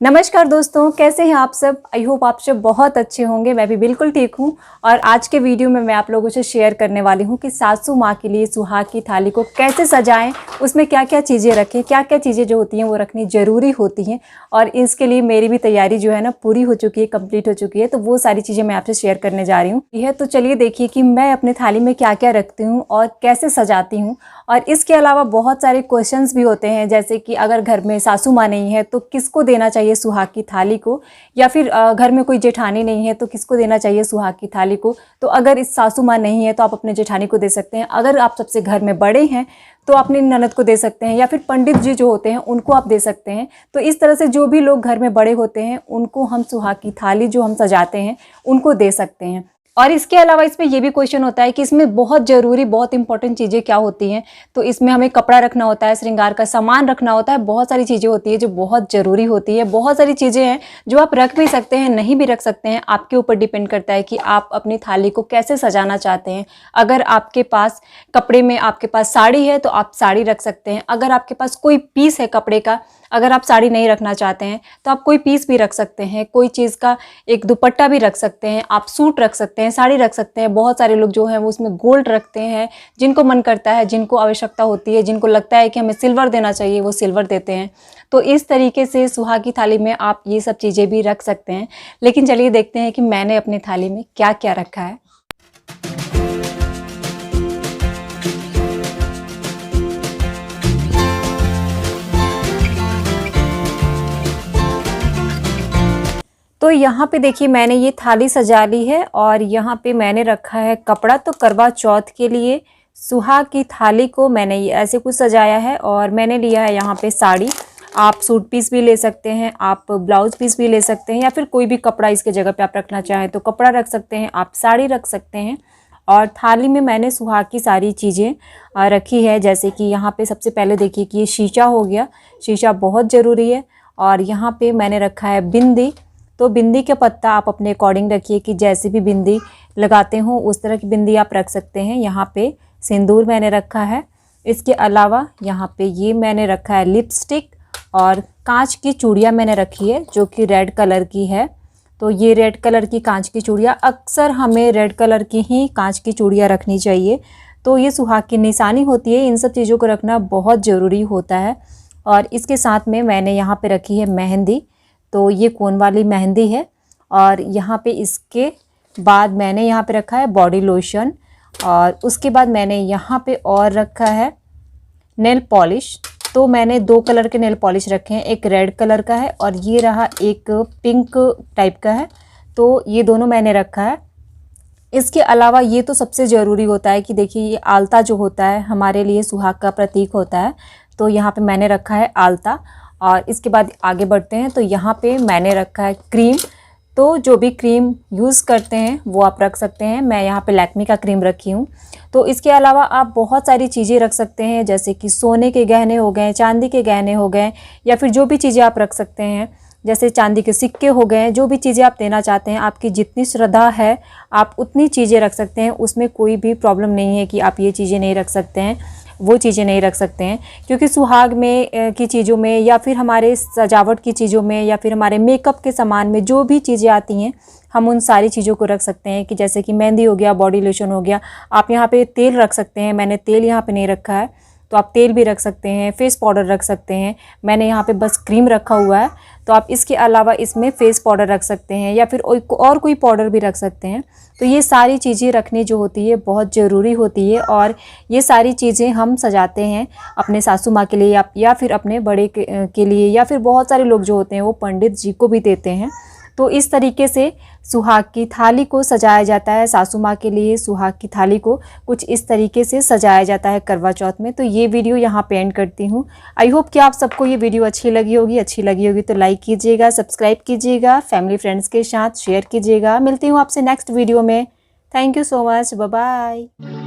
नमस्कार दोस्तों, कैसे हैं आप सब। आई होप आप सब बहुत अच्छे होंगे। मैं भी बिल्कुल ठीक हूँ। और आज के वीडियो में मैं आप लोगों से शेयर करने वाली हूँ कि सासू माँ के लिए सुहाग की थाली को कैसे सजाएं, उसमें क्या क्या चीज़ें रखें, क्या क्या चीज़ें जो होती हैं वो रखनी ज़रूरी होती हैं। और इसके लिए मेरी भी तैयारी जो है ना पूरी हो चुकी है, कंप्लीट हो चुकी है। तो वो सारी चीज़ें मैं आपसे शेयर करने जा रही हूँ। यह तो चलिए देखिए कि मैं अपने थाली में क्या क्या रखती हूँ और कैसे सजाती हूँ। और इसके अलावा बहुत सारे क्वेश्चंस भी होते हैं, जैसे कि अगर घर में सासू माँ नहीं है तो किसको देना चाहिए सुहाग की थाली को, या फिर घर में कोई जेठानी नहीं है तो किसको देना चाहिए सुहाग की थाली को। तो अगर इस सासू माँ नहीं है तो आप अपने जेठानी को दे सकते हैं। अगर आप सबसे घर में बड़े हैं तो अपनी ननद को दे सकते हैं, या फिर पंडित जी जो होते हैं उनको आप दे सकते हैं। तो इस तरह से जो भी लोग घर में बड़े होते हैं उनको हम सुहाग की थाली जो हम सजाते हैं उनको दे सकते हैं। और इसके अलावा इसमें ये भी क्वेश्चन होता है कि इसमें बहुत ज़रूरी, बहुत इंपॉर्टेंट चीज़ें क्या होती हैं। तो इसमें हमें कपड़ा रखना होता है, श्रृंगार का सामान रखना होता है, बहुत सारी चीज़ें होती है जो बहुत ज़रूरी होती है। बहुत सारी चीज़ें हैं जो आप रख भी सकते हैं, नहीं भी रख सकते हैं, आपके ऊपर डिपेंड करता है कि आप अपनी थाली को कैसे सजाना चाहते हैं। अगर आपके पास कपड़े में आपके पास साड़ी है तो आप साड़ी रख सकते हैं। अगर आपके पास कोई पीस है कपड़े का, अगर आप साड़ी नहीं रखना चाहते हैं तो आप कोई पीस भी रख सकते हैं, कोई चीज़ का एक दुपट्टा भी रख सकते हैं, आप सूट रख सकते हैं, साड़ी रख सकते हैं। बहुत सारे लोग जो हैं वो उसमें गोल्ड रखते हैं, जिनको मन करता है, जिनको आवश्यकता होती है, जिनको लगता है कि हमें सिल्वर देना चाहिए वो सिल्वर देते हैं। तो इस तरीके से सुहाग की थाली में आप ये सब चीज़ें भी रख सकते हैं। लेकिन चलिए देखते हैं कि मैंने अपनी थाली में क्या क्या रखा है। तो यहाँ पे देखिए मैंने ये थाली सजा ली है और यहाँ पे मैंने रखा है कपड़ा। तो करवा चौथ के लिए सुहाग की थाली को मैंने ये ऐसे कुछ सजाया है। और मैंने लिया है यहाँ पे साड़ी। आप सूट पीस भी ले सकते हैं, आप ब्लाउज पीस भी ले सकते हैं, या फिर कोई भी कपड़ा इसके जगह पे आप रखना चाहें तो कपड़ा रख सकते हैं, आप साड़ी रख सकते हैं। और थाली में मैंने सुहाग की सारी चीज़ें रखी है। जैसे कि यहाँ पे सबसे पहले देखिए कि ये शीशा हो गया, शीशा बहुत ज़रूरी है। और यहाँ पे मैंने रखा है बिंदी। तो बिंदी का पत्ता आप अपने अकॉर्डिंग रखिए कि जैसे भी बिंदी लगाते हो उस तरह की बिंदी आप रख सकते हैं। यहाँ पे सिंदूर मैंने रखा है। इसके अलावा यहाँ पे ये मैंने रखा है लिपस्टिक, और कांच की चूड़ियाँ मैंने रखी है जो कि रेड कलर की है। तो ये रेड कलर की कांच की चूड़ियाँ, अक्सर हमें रेड कलर की ही कांच की चूड़ियाँ रखनी चाहिए। तो ये सुहाग की निशानी होती है, इन सब चीज़ों को रखना बहुत ज़रूरी होता है। और इसके साथ में मैंने यहाँ पे रखी है मेहंदी। तो ये कोन वाली मेहंदी है। और यहाँ पे इसके बाद मैंने यहाँ पे रखा है बॉडी लोशन। और उसके बाद मैंने यहाँ पे और रखा है नेल पॉलिश। तो मैंने 2 कलर के नेल पॉलिश रखे हैं, एक रेड कलर का है और ये रहा एक पिंक टाइप का है। तो ये दोनों मैंने रखा है। इसके अलावा ये तो सबसे ज़रूरी होता है कि देखिए ये आलता जो होता है हमारे लिए सुहाग का प्रतीक होता है। तो यहाँ पे मैंने रखा है आलता। और इसके बाद आगे बढ़ते हैं। तो यहाँ पे मैंने रखा है क्रीम। तो जो भी क्रीम यूज़ करते हैं वो आप रख सकते हैं। मैं यहाँ पे लैक्मी का क्रीम रखी हूँ। तो इसके अलावा आप बहुत सारी चीज़ें रख सकते हैं, जैसे कि सोने के गहने हो गए, चांदी के गहने हो गए, या फिर जो भी चीज़ें आप रख सकते हैं, जैसे चांदी के सिक्के हो गए। जो भी चीज़ें आप देना चाहते हैं, आपकी जितनी श्रद्धा है आप उतनी चीज़ें रख सकते हैं। उसमें कोई भी प्रॉब्लम नहीं है कि आप ये चीज़ें नहीं रख सकते हैं, वो चीज़ें नहीं रख सकते हैं। क्योंकि सुहाग में की चीज़ों में, या फिर हमारे सजावट की चीज़ों में, या फिर हमारे मेकअप के सामान में जो भी चीज़ें आती हैं हम उन सारी चीज़ों को रख सकते हैं। कि जैसे कि मेहंदी हो गया, बॉडी लोशन हो गया, आप यहाँ पे तेल रख सकते हैं। मैंने तेल यहाँ पे नहीं रखा है तो आप तेल भी रख सकते हैं, फेस पाउडर रख सकते हैं। मैंने यहाँ पे बस क्रीम रखा हुआ है। तो आप इसके अलावा इसमें फेस पाउडर रख सकते हैं, या फिर और कोई पाउडर भी रख सकते हैं। तो ये सारी चीज़ें रखनी जो होती है बहुत ज़रूरी होती है। और ये सारी चीज़ें हम सजाते हैं अपने सासू माँ के लिए, या फिर अपने बड़े के लिए, या फिर बहुत सारे लोग जो होते हैं वो पंडित जी को भी देते हैं। तो इस तरीके से सुहाग की थाली को सजाया जाता है। सासू माँ के लिए सुहाग की थाली को कुछ इस तरीके से सजाया जाता है करवा चौथ में। तो ये वीडियो यहाँ पे एंड करती हूँ। आई होप कि आप सबको ये वीडियो अच्छी लगी होगी तो लाइक कीजिएगा, सब्सक्राइब कीजिएगा, फैमिली फ्रेंड्स के साथ शेयर कीजिएगा। मिलती हूँ आपसे नेक्स्ट वीडियो में। Thank you so much, bye bye.